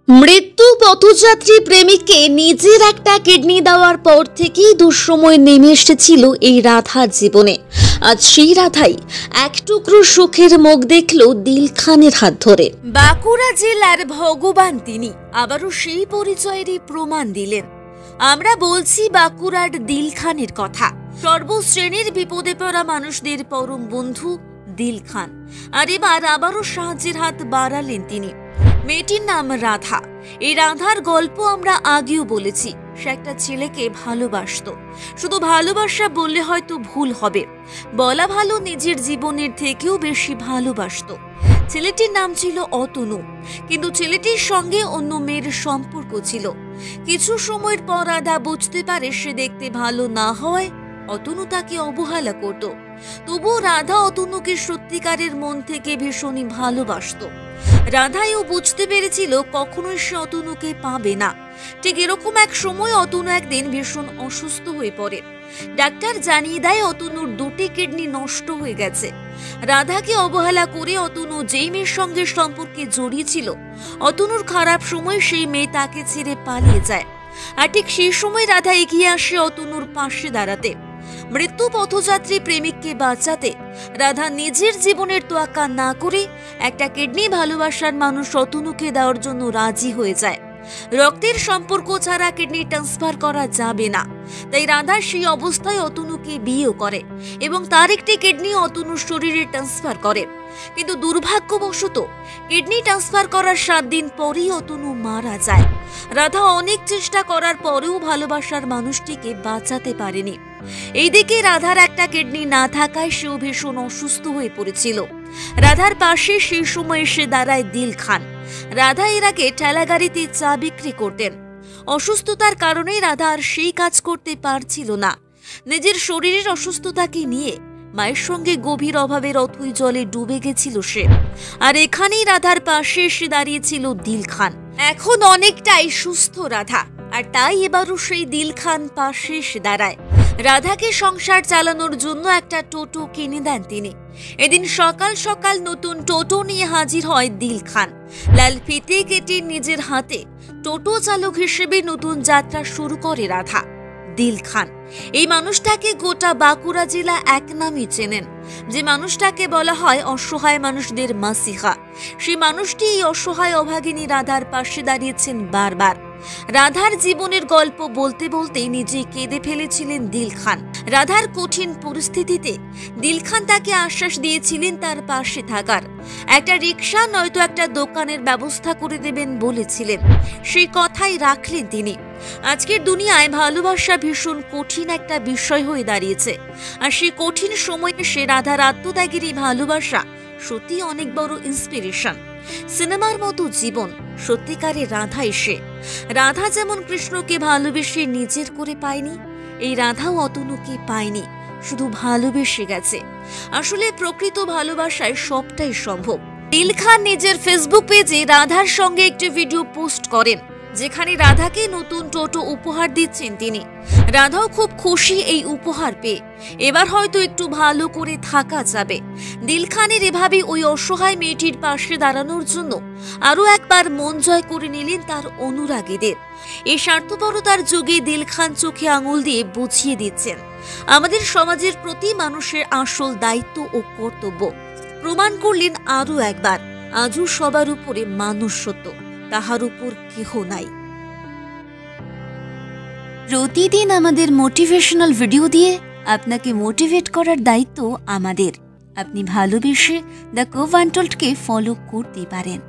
মৃত্যু পথযাত্রী প্রেমিককে নিজের একটা কিডনি দেওয়ার পর থেকেই দুঃসময় নেমে এসেছিল এই রাধার জীবনে। আজ সেই রাধাই এক টুকরো সুখের মুখ দেখল দিল খানের হাত ধরে। বাঁকুড়া জেলার ভগবান তিনি আবারও সেই পরিচয়েরই প্রমাণ দিলেন। আমরা বলছি বাঁকুড়ার দিল খানের কথা। সর্বশ্রেণীর বিপদে পড়া মানুষদের পরম বন্ধু দিল খান, আর এবার আবারও সাহায্যের হাত বাড়ালেন তিনি। মেয়েটির নাম রাধা। এই রাধার গল্প আমরা আগেও বলেছি। সে একটা ছেলেকে ভালোবাসতো। শুধু ভালোবাসা বললে হয়তো ভুল হবে, বলা ভালো নিজের জীবনের থেকেও বেশি ভালোবাসতো। ছেলেটির নাম ছিল অতনু, কিন্তু ছেলেটির সঙ্গে অন্য মেয়ের সম্পর্ক ছিল। কিছু সময়ের পর রাধা বুঝতে পারে সে দেখতে ভালো না হওয়ায় অতনু তাকে অবহেলা করত। তবুও রাধা অতনুকে সত্যিকারের মন থেকে ভীষণই ভালোবাসত। রাধাও বুঝতে পেরেছিল কখনোই সে অতনুকে পাবে না। ঠিক এরকম এক সময় অতনু একদিন ভীষণ অসুস্থ হয়ে পড়ে। ডাক্তার জানিয়ে দেয় অতনুর দুটি কিডনি নষ্ট হয়ে গেছে। রাধাকে অবহেলা করে অতনু যেই মেয়ের সঙ্গে সম্পর্কে জড়িয়েছিল, অতনুর খারাপ সময় সেই মেয়ে তাকে ছেড়ে পালিয়ে যায়। আর ঠিক সেই সময় রাধা এগিয়ে আসে অতনুর পাশে দাঁড়াতে। মৃত্যু পথযাত্রী প্রেমিককে বাঁচাতে রাধা নিজের জীবনের তোয়াক্কা না করে একটা কিডনি ভালোবাসার মানুষ অতনুকে দেওয়ার জন্য রাজি হয়ে যায়। রক্তের সম্পর্ক ছাড়া কিডনি ট্রান্সফার করা যাবে না, তাই রাধা সেই অবস্থায় অতনুকে বিয়েও করে এবং তার একটি কিডনি অতনুর শরীরে ট্রান্সফার করে। কিন্তু দুর্ভাগ্যবশত কিডনি ট্রান্সফার করার 7 দিন পরেই অতনু মারা যায়। রাধা অনেক চেষ্টা করার পরেও ভালোবাসার মানুষটিকে বাঁচাতে পারেনি। এইদিকে রাধার একটা কিডনি না থাকায় সেও ভীষণ অসুস্থ হয়ে পড়েছিল। রাধার পাশে সেই সময় এসে দাঁড়ায় দিল খান। রাধা এর আগে ঠেলাগাড়িতে চা বিক্রি করতেন। অসুস্থতার কারণে রাধা আর সেই কাজ করতে পারছিল না। নিজের শরীরের অসুস্থতাকে নিয়ে মায়ের সঙ্গে গভীর অভাবের অথই জলে ডুবে গেছিল সে। আর এখানেই রাধার পাশে এসে দাঁড়িয়েছিল দিল খান। এখন অনেকটাই সুস্থ রাধা, আর তাই এবারও সেই দিল খান পাশে এসে দাঁড়ায়। রাধাকে সংসার চালানোর জন্য একটা টোটো কিনে দেন তিনি। এদিন সকাল সকাল নতুন টোটো নিয়ে হাজির হয় দিল খান। লাল ফিতে কেটে নিজের হাতে টোটো চালক হিসেবে নতুন যাত্রা শুরু করে রাধা। দিল খান এই মানুষটাকে গোটা বাঁকুড়া জেলা এক নামই চেনেন। যে মানুষটাকে বলা হয় অসহায় মানুষদের মাসিহা, সেই মানুষটি এই অসহায় অভাগিনী রাধার পাশে দাঁড়িয়েছেন বারবার। রাধার জীবনের গল্প বলতে বলতে নিজে কেঁদে ফেলেছিলেন দিল খান। রাধার কঠিন পরিস্থিতিতে দিল খান তাকে আশ্বাস দিয়েছিলেন তার পাশে থাকার। একটা রিক্সা নয়তো একটা দোকানের ব্যবস্থা করে দেবেন বলেছিলেন। সেই কথাই রাখলেন তিনি। আজকের দুনিয়ায় ভালোবাসা ভীষণ কঠিন একটা বিষয় হয়ে দাঁড়িয়েছে, আর সেই কঠিন সময়ে সে রাধার আত্মত্যাগের এই ভালোবাসা সত্যি অনেক বড় ইন্সপিরেশন। সিনেমার মতো জীবন, সত্যিকারের রাধা এসে। রাধা যেমন কৃষ্ণকে ভালোবেসে নিজের করে পায়নি, এই রাধাও অতনুকে পায়নি, শুধু ভালোবেসে গেছে। আসলে প্রকৃত ভালোবাসায় সবটাই সম্ভব। দিল খান নিজের ফেসবুক পেজে রাধার সঙ্গে একটি ভিডিও পোস্ট করেন, যেখানে রাধাকে নতুন টোটো উপহার দিচ্ছেন তিনি। রাধাও খুব খুশি এই উপহার পেয়ে। এবার হয়তো একটু ভালো করে থাকা যাবে। দিল খানের এভাবে ওই অসহায় মেয়েটির পাশে দাঁড়ানোর জন্য আরো একবার মন জয় করে নিলেন তার অনুরাগীদের। এই স্বার্থপরতার যুগে দিল খান চোখে আঙুল দিয়ে বুঝিয়ে দিচ্ছেন আমাদের সমাজের প্রতি মানুষের আসল দায়িত্ব ও কর্তব্য। প্রমাণ করলেন আরো একবার আজও সবার উপরে মানুষ সত্য, তাহার উপর কেহ নাই। প্রতিদিন আমাদের মোটিভেশনাল ভিডিও দিয়ে আপনাকে মোটিভেট করার দায়িত্ব আমাদের। আপনি ভালোবেসে দ্য কোভ আনটোল্ডকে ফলো করতে পারেন।